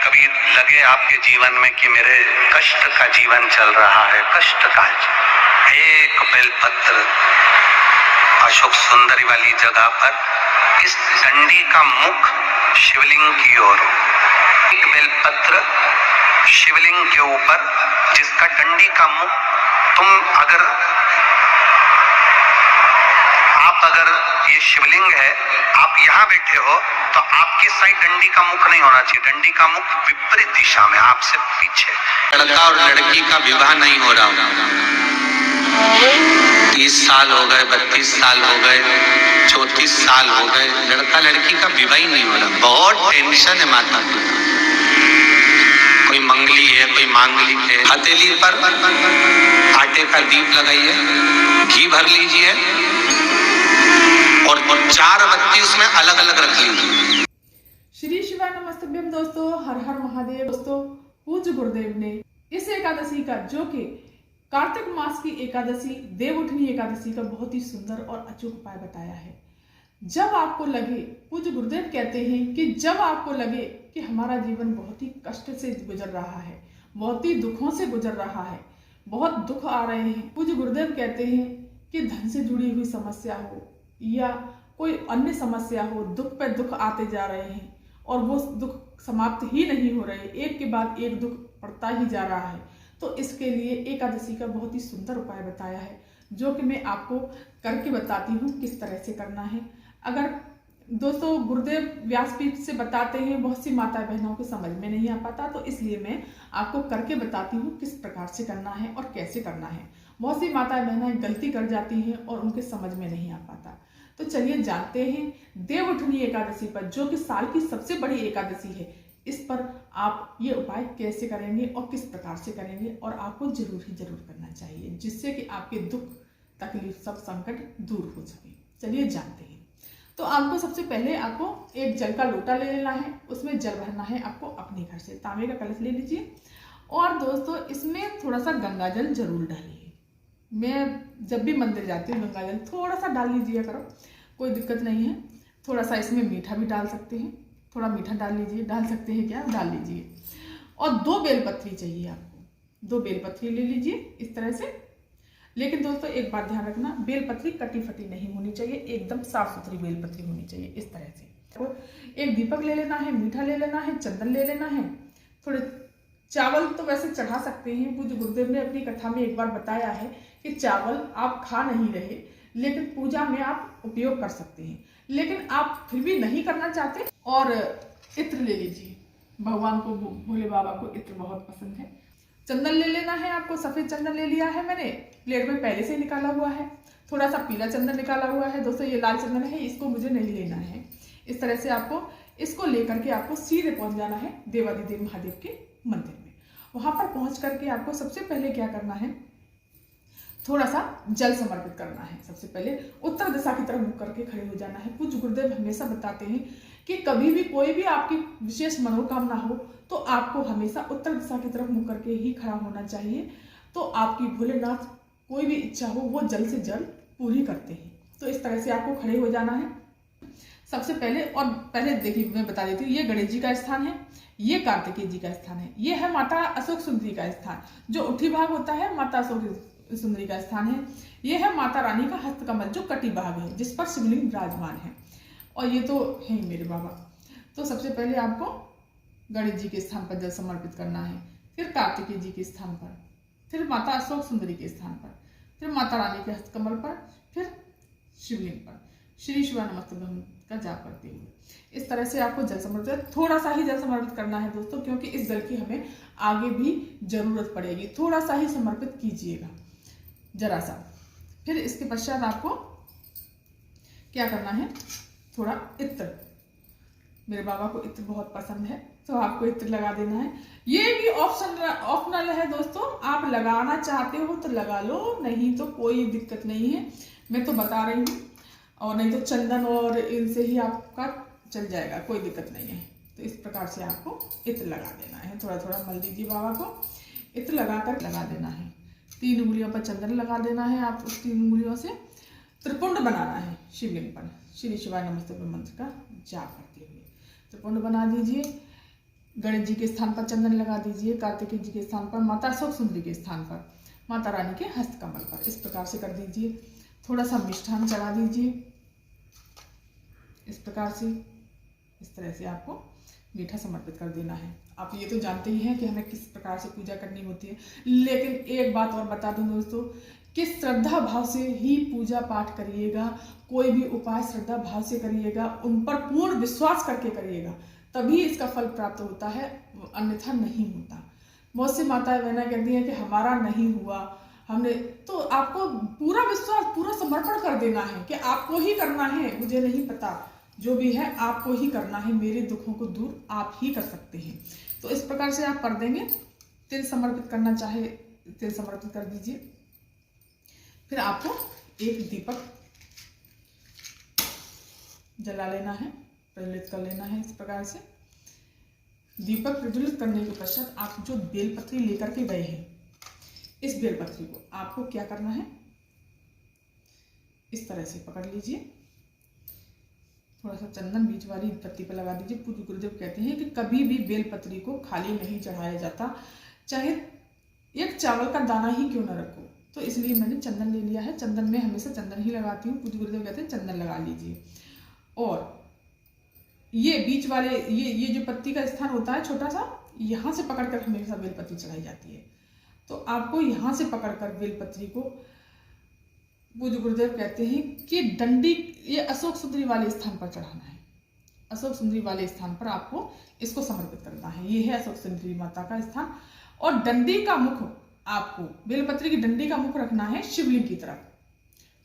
कभी लगे आपके जीवन में कि मेरे कष्ट का जीवन चल रहा है, कष्ट का, एक बेलपत्र अशोक सुंदरी वाली जगह पर इस डंडी का मुख शिवलिंग की ओर हो, एक बेलपत्र शिवलिंग के ऊपर जिसका डंडी का मुख, अगर ये शिवलिंग है, आप यहाँ बैठे हो तो आपकी साइड डंडी का मुख नहीं होना चाहिए, डंडी का मुख विपरीत दिशा में, आपसे पीछे। लड़का और लड़की का विवाह नहीं हो रहा, 30 साल हो गए, 32 साल हो गए, 34 साल हो गए, लड़का लड़की का विवाह ही नहीं हो रहा। बहुत टेंशन है माता पिता। कोई मंगली है, कोई मांगलिक है। हथेली पर आटे का दीप लगाइए, घी भर लीजिए और 4 बत्ती उसमें अलग अलग रख लीजिए। श्री शिवाय नमस्तभ्यम दोस्तों, हर हर महादेव। दोस्तों, पूज्य गुरुदेव ने इस एकादशी का, जो कि कार्तिक मास की एकादशी, देवउठनी एकादशी का बहुत ही सुंदर और अचूक उपाय बताया है। जब आपको लगे, पूज्य गुरुदेव कहते हैं कि जब आपको लगे कि हमारा जीवन बहुत ही कष्ट से गुजर रहा है, बहुत ही दुखों से गुजर रहा है, बहुत दुख आ रहे हैं, पूज्य गुरुदेव कहते हैं कि धन से जुड़ी हुई समस्या हो या कोई अन्य समस्या हो, दुख पे दुख आते जा रहे हैं और वो दुख समाप्त ही नहीं हो रहे, एक के बाद एक दुख पड़ता ही जा रहा है, तो इसके लिए एकादशी का बहुत ही सुंदर उपाय बताया है, जो कि मैं आपको करके बताती हूँ किस तरह से करना है। अगर दोस्तों गुरुदेव व्यासपीठ से बताते हैं, बहुत सी माता बहनों को समझ में नहीं आ पाता, तो इसलिए मैं आपको करके बताती हूँ किस प्रकार से करना है और कैसे करना है। बहुत सी माता बहनें गलती कर जाती हैं और उनके समझ में नहीं आ पाता। तो चलिए जानते हैं देवउठनी एकादशी पर, जो कि साल की सबसे बड़ी एकादशी है, इस पर आप ये उपाय कैसे करेंगे और किस प्रकार से करेंगे, और आपको जरूर ही जरूर करना चाहिए, जिससे कि आपके दुख तकलीफ सब संकट दूर हो सके। चलिए जानते हैं। तो आपको सबसे पहले आपको एक जल का लोटा ले लेना है, उसमें जल भरना है आपको अपने घर से, तांबे का कलश ले लीजिए और दोस्तों इसमें थोड़ा सा गंगा जल जरूर डालिए। मैं जब भी मंदिर जाती हूँ गंगा जल थोड़ा सा डाल लीजिए करो, कोई दिक्कत नहीं है। थोड़ा सा इसमें मीठा भी डाल सकते हैं, थोड़ा मीठा डाल लीजिए, डाल सकते हैं क्या, डाल लीजिए। और 2 बेलपत्री चाहिए आपको, 2 बेलपत्री ले लीजिए इस तरह से। लेकिन दोस्तों एक बात ध्यान रखना, बेलपत्री कटी फटी नहीं होनी चाहिए, एकदम साफ सुथरी बेलपत्री होनी चाहिए इस तरह से। तो एक दीपक ले लेना है, मीठा ले लेना है, चंदन ले लेना है, थोड़े चावल तो वैसे चढ़ा सकते हैं। पूज्य गुरुदेव ने अपनी कथा में एक बार बताया है कि चावल आप खा नहीं रहे, लेकिन पूजा में आप उपयोग कर सकते हैं। लेकिन आप फिर भी नहीं करना चाहते और इत्र ले लीजिए, भगवान को, भोले बाबा को इत्र बहुत पसंद है। चंदन ले लेना है आपको, सफेद चंदन ले लिया है मैंने, प्लेट में पहले से निकाला हुआ है। थोड़ा सा पीला चंदन निकाला हुआ है दोस्तों, ये लाल चंदन है, इसको मुझे नहीं लेना है। इस तरह से आपको इसको लेकर के आपको सीधे पहुंच जाना है देवादिदेव महादेव के मंदिर में। वहां पर पहुंच करके आपको सबसे पहले क्या करना है, थोड़ा सा जल समर्पित करना है। सबसे पहले उत्तर दिशा की तरफ मुख करके खड़े हो जाना है। पूज्य गुरुदेव हमेशा बताते हैं कि कभी भी कोई भी आपकी विशेष मनोकामना हो तो आपको हमेशा उत्तर दिशा की तरफ मुख करके ही खड़ा होना चाहिए, तो आपकी भोलेनाथ कोई भी इच्छा हो वो जल्द से जल्द पूरी करते हैं। तो इस तरह से आपको खड़े हो जाना है सबसे पहले। और पहले देखिए मैं बता देती हूँ, ये गणेश जी का स्थान है, ये कार्तिकेय जी का स्थान है, ये है माता अशोक सुंदरी का स्थान, जो उठी भाग होता है माता अशोक सुंदरी का स्थान है। ये है माता रानी का हस्तकमल, जो कटी भाग है, जिस पर शिवलिंग विराजमान है, और ये तो है मेरे बाबा। तो सबसे पहले आपको गणेश जी के स्थान पर जल समर्पित करना है, फिर कार्तिकेय जी के स्थान पर, फिर माता अशोक सुंदरी के स्थान पर, फिर माता रानी के हस्तकमल पर, फिर शिवलिंग पर श्री शिवाय नमस्तुभ्यम का जाप करते हुए इस तरह से आपको जल समर्पित, थोड़ा सा ही जल समर्पित करना है दोस्तों, क्योंकि इस जल की हमें आगे भी जरूरत पड़ेगी। थोड़ा सा ही समर्पित कीजिएगा, जरा सा। फिर इसके पश्चात आपको क्या करना है, थोड़ा इत्र, मेरे बाबा को इत्र बहुत पसंद है, तो आपको इत्र लगा देना है। ये भी ऑप्शनल है दोस्तों, आप लगाना चाहते हो तो लगा लो, नहीं तो कोई दिक्कत नहीं है, मैं तो बता रही हूँ। और नहीं तो चंदन और इनसे ही आपका चल जाएगा, कोई दिक्कत नहीं है। तो इस प्रकार से आपको इत्र लगा देना है, थोड़ा थोड़ा मल दीजिए बाबा को, इत्र लगाकर लगा देना है। 3 उंगलियों पर चंदन लगा देना है, आप उस 3 उंगलियों से त्रिपुंड बनाना है शिवलिंग पर, श्री शिवाय नमस्तुभ्यम मंत्र का जाप करते हुए त्रिपुंड बना दीजिए। गणेश जी के स्थान पर चंदन लगा दीजिए, कार्तिकेय जी के स्थान पर, माता अशोक सुंदरी के स्थान पर, माता रानी के हस्तकमल पर। इस प्रकार से कर दीजिए। थोड़ा सा मिष्ठान चढ़ा दीजिए इस प्रकार से। इस तरह से आपको मीठा समर्पित कर देना है। आप ये तो जानते ही हैं कि हमें किस प्रकार से पूजा करनी होती है, लेकिन एक बात और बता दूं दोस्तों कि श्रद्धा भाव से ही पूजा पाठ करिएगा। कोई भी उपाय श्रद्धा भाव से करिएगा, उन पर पूर्ण विश्वास करके करिएगा, तभी इसका फल प्राप्त होता है, अन्यथा नहीं होता। बहुत सी माताएं बहनें कहती हैं कि हमारा नहीं हुआ, हमने, तो आपको पूरा विश्वास, पूरा समर्पण कर देना है कि आपको ही करना है। मुझे नहीं पता, जो भी है आपको ही करना है। मेरे दुखों को दूर आप ही कर सकते हैं। तो इस प्रकार से आप कर देंगे। तिल समर्पित करना चाहे तिल समर्पित कर दीजिए। फिर आपको एक दीपक जला लेना है, प्रज्वलित कर लेना है। इस प्रकार से दीपक प्रज्वलित करने के पश्चात आप जो बेलपत्री लेकर के गए हैं, इस बेलपत्री को आपको क्या करना है, इस तरह से पकड़ लीजिए। थोड़ा सा चंदन बीच वाली पत्ती पर लगा दीजिए। पूज्य गुरुदेव कहते हैं कि कभी भी बेलपत्री को खाली नहीं चढ़ाया जाता, चाहे एक चावल का दाना ही क्यों न रखो। तो इसलिए मैंने चंदन ले लिया है। चंदन में हमेशा चंदन ही लगाती हूँ। पूज्य गुरुदेव कहते हैं चंदन लगा लीजिए। और ये बीच वाले ये जो पत्ती का स्थान होता है छोटा सा, यहाँ से पकड़कर हमेशा बेलपत्री चढ़ाई जाती है। तो आपको यहाँ से पकड़कर बेलपत्री को पूज्य गुरुदेव कहते हैं कि डंडी, ये अशोक सुंदरी वाले स्थान पर चढ़ाना है। अशोक सुंदरी वाले स्थान पर आपको इसको समर्पित करना है। ये है अशोक सुंदरी माता का स्थान। और डंडी का मुख, आपको बेलपत्री की डंडी का मुख रखना है शिवलिंग की तरफ।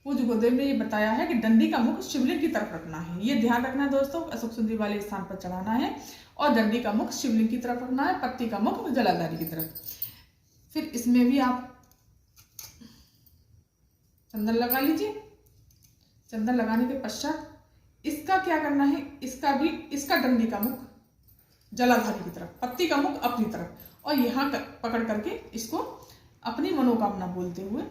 पूज्य गुरुदेव ने ये बताया है कि डंडी का मुख शिवलिंग की तरफ रखना है। ये ध्यान रखना है दोस्तों, अशोक सुंदरी वाले स्थान पर चढ़ाना है और डंडी का मुख शिवलिंग की तरफ रखना है, पत्ती का मुख जलाधारी की तरफ। फिर इसमें भी आप चंदन लगा लीजिए। चंदन लगाने के पश्चात इसका क्या करना है, इसका डंडी का मुख जलाधारी की तरफ, पत्ती का मुख अपनी तरफ, और यहाँ पकड़ करके इसको अपनी मनोकामना बोलते हुए,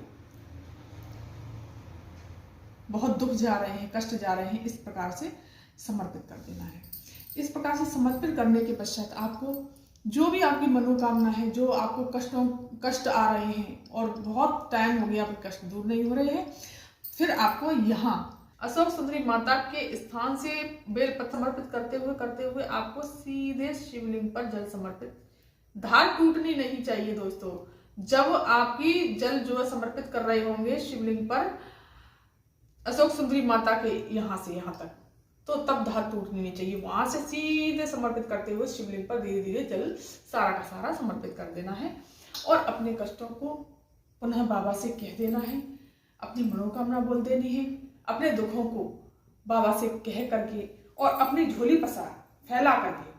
बहुत दुख जा रहे हैं, कष्ट जा रहे हैं, इस प्रकार से समर्पित कर देना है। इस प्रकार से समर्पित करने के पश्चात आपको जो भी आपकी मनोकामना है, जो आपको कष्ट आ रहे हैं और बहुत टाइम हो गया आपके कष्ट दूर नहीं हो रहे हैं, फिर आपको यहाँ अशोक सुंदरी माता के स्थान से बेलपत्र समर्पित करते हुए आपको सीधे शिवलिंग पर जल समर्पित, धार टूटनी नहीं चाहिए दोस्तों। जब आपकी जल जो समर्पित कर रहे होंगे शिवलिंग पर अशोक सुंदरी माता के यहाँ से यहाँ तक, तो तब धार टूटनी नहीं चाहिए। वहां से सीधे समर्पित करते हुए शिवलिंग पर धीरे धीरे जल सारा का सारा समर्पित कर देना है और अपने कष्टों को पुनः बाबा से कह देना है, अपनी मनोकामना बोल देनी है, अपने दुखों को बाबा से कह करके और अपनी झोली फैला करके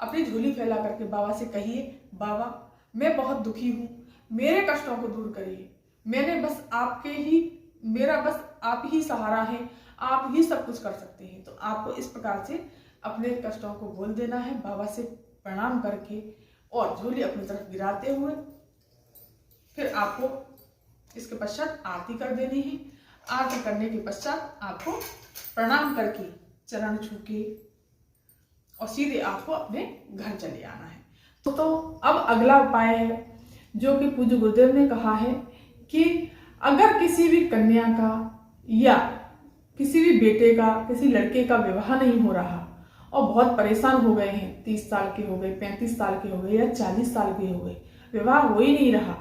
अपनी झोली फैला करके बाबा से कहिए, बाबा मैं बहुत दुखी हूँ, मेरे कष्टों को दूर करिए, मेरा बस आप ही सहारा है, आप ही सब कुछ कर सकते हैं। तो आपको इस प्रकार से अपने कष्टों को बोल देना है, बाबा से प्रणाम करके और झोली अपनी तरफ गिराते हुए। फिर आपको इसके पश्चात आरती कर देनी है। आरती करने के पश्चात आपको प्रणाम करके चरण छू के और सीधे आपको अपने घर चले आना है। तो अब अगला उपाय है जो कि पूज्य गुरुदेव ने कहा है कि अगर किसी भी कन्या का या किसी भी बेटे का, किसी लड़के का विवाह नहीं हो रहा और बहुत परेशान हो गए हैं, 30 साल के हो गए, 35 साल के हो गए या 40 साल के हो गए, विवाह हो ही नहीं रहा,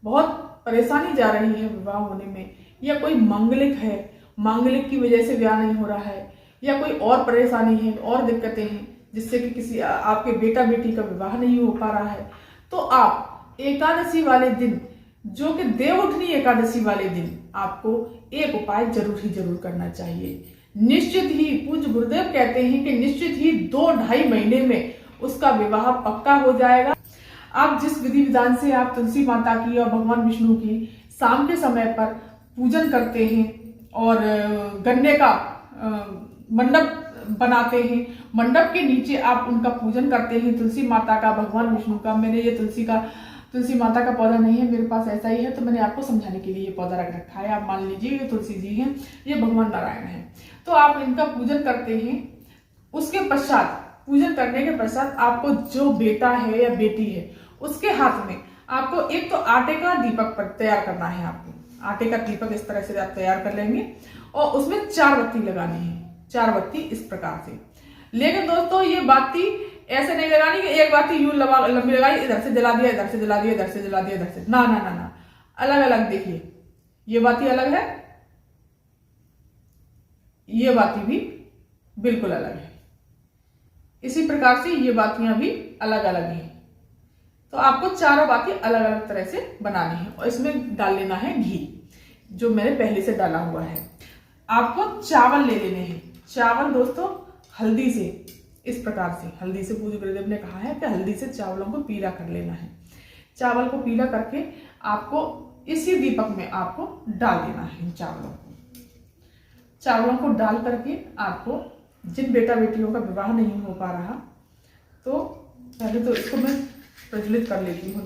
बहुत परेशानी जा रही है विवाह होने में, या कोई मांगलिक है, मांगलिक की वजह से विवाह नहीं हो रहा है, या कोई और परेशानी है, और दिक्कतें हैं जिससे कि किसी आपके बेटा बेटी का विवाह नहीं हो पा रहा है, तो आप एकादशी वाले दिन, जो कि देवउठनी एकादशी वाले दिन, आपको एक उपाय जरूर करना चाहिए। निश्चित ही पूज्य गुरुदेव कहते हैं कि निश्चित ही 2-2.5 महीने में उसका विवाह पक्का हो जाएगा। आप जिस विधि विधान से आप तुलसी माता की और भगवान विष्णु की शाम के समय पर पूजन करते हैं और गन्ने का मंडप बनाते हैं, मंडप के नीचे आप उनका पूजन करते हैं, तुलसी माता का, भगवान विष्णु का। मैंने ये तुलसी माता का पौधा नहीं है मेरे पास, ऐसा ही है, तो मैंने आपको समझाने के लिए ये पौधा रख रखा है। आप मान लीजिए ये तुलसी जी हैं, ये भगवान नारायण हैं, तो आप इनका पूजन करते हैं। उसके पश्चात पूजन करने के पश्चात आपको जो बेटा है या बेटी है उसके हाथ में आपको एक तो आटे का दीपक पर तैयार करना है। आपको आटे का दीपक इस तरह से आप तैयार कर लेंगे और उसमें 4 बत्ती लगानी है, 4 बत्ती इस प्रकार से। लेकिन दोस्तों ये बाती ऐसे नहीं लगानी कि एक बाती यूं लंबी लगाई, इधर से जला दिया, इधर से जला दिया, इधर से जला दिया, इधर से, ना ना ना ना, अलग अलग। देखिए ये बाती अलग है, ये बाती भी बिल्कुल अलग है। इसी प्रकार से ये बातियां भी अलग अलग हैं। तो आपको चारों बातें अलग अलग तरह से बनानी है और इसमें डाल लेना है घी, जो मैंने पहले से डाला हुआ है। आपको चावल ले लेने हैं। चावल दोस्तों हल्दी से, इस प्रकार से हल्दी से, पूज्य गुरुदेव ने कहा है कि हल्दी से चावलों को पीला कर लेना है। चावल को पीला करके आपको इसी दीपक में आपको डाल देना है। चावलों को डाल करके आपको, जिन बेटा बेटियों का विवाह नहीं हो पा रहा, तो पहले तो इसको मैं प्रज्वलित कर लेती हूँ।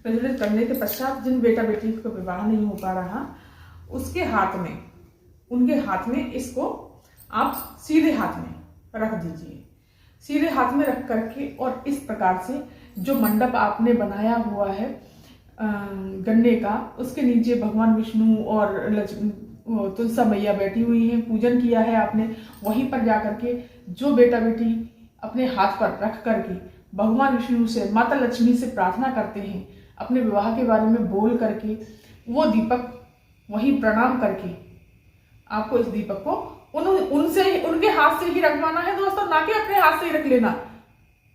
प्रज्वलित करने के पश्चात जिन बेटा बेटी का विवाह नहीं हो पा रहा, उसके हाथ में, उनके हाथ में इसको आप सीधे हाथ में रख दीजिए। सीधे हाथ में रख करके और इस प्रकार से जो मंडप आपने बनाया हुआ है गन्ने का, उसके नीचे भगवान विष्णु और तुलसा मैया बैठी हुई हैं, पूजन किया है आपने, वहीं पर जाकर के जो बेटा बेटी अपने हाथ पर रख करके भगवान विष्णु से, माता लक्ष्मी से प्रार्थना करते हैं, अपने विवाह के बारे में बोल करके, वो दीपक वहीं प्रणाम करके आपको इस दीपक को उनके हाथ से ही रखवाना है दोस्तों, ना कि अपने हाथ से ही रख लेना।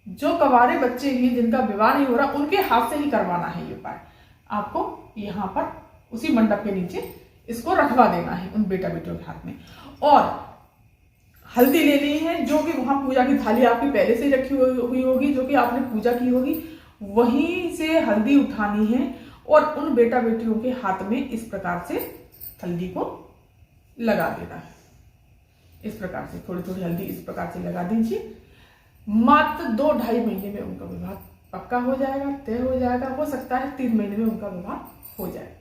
जो कवारे बच्चे हैं जिनका विवाह नहीं हो रहा, उनके हाथ से ही करवाना है ये उपाय। आपको यहाँ पर उसी मंडप के नीचे इसको रखवा देना है उन बेटा बेटियों के हाथ में। और हल्दी लेनी है, जो कि वहां पूजा की थाली आपकी पहले से ही रखी हुई होगी, जो कि आपने पूजा की होगी, वहीं से हल्दी उठानी है और उन बेटा बेटियों के हाथ में इस प्रकार से हल्दी को लगा देना है। इस प्रकार से थोड़ी थोड़ी हल्दी इस प्रकार से लगा दीजिए। मात्र 2-2.5 महीने में उनका विवाह पक्का हो जाएगा, तय हो जाएगा। हो सकता है 3 महीने में उनका विवाह हो जाए।